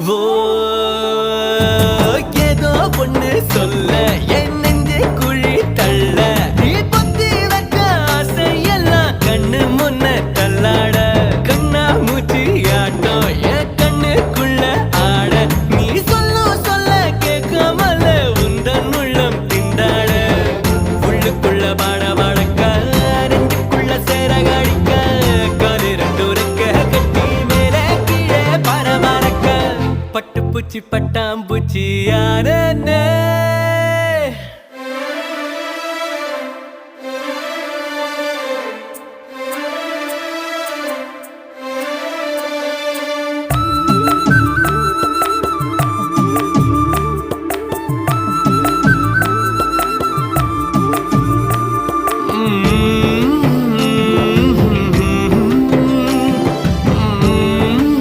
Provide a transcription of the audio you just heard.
ஓ ஏதோ ஒண்ணு சொல்ல என் நெஞ்சு குழி தள்ள நீ பொத்தி வைக்க ஆசையெல்லாம் கண்ணு முன்ன தள்ளாட கண்ணா மூச்சி ஆட்டம் என் கண்ணுக்குள்ள ஆட நீ சொல்ல கேட்காமல உந்தன் உள்ளம் திண்டாட உள்ளுக்குள்ள பாட வழக்க நெஞ்சுக்குள்ள சேர காடிக்க காலு ரெண்டு ரெக்க கட்டி மேல கீழே பரமரக்க பட்டுப்பூச்சி பட்டாம்பூச்சி யாரே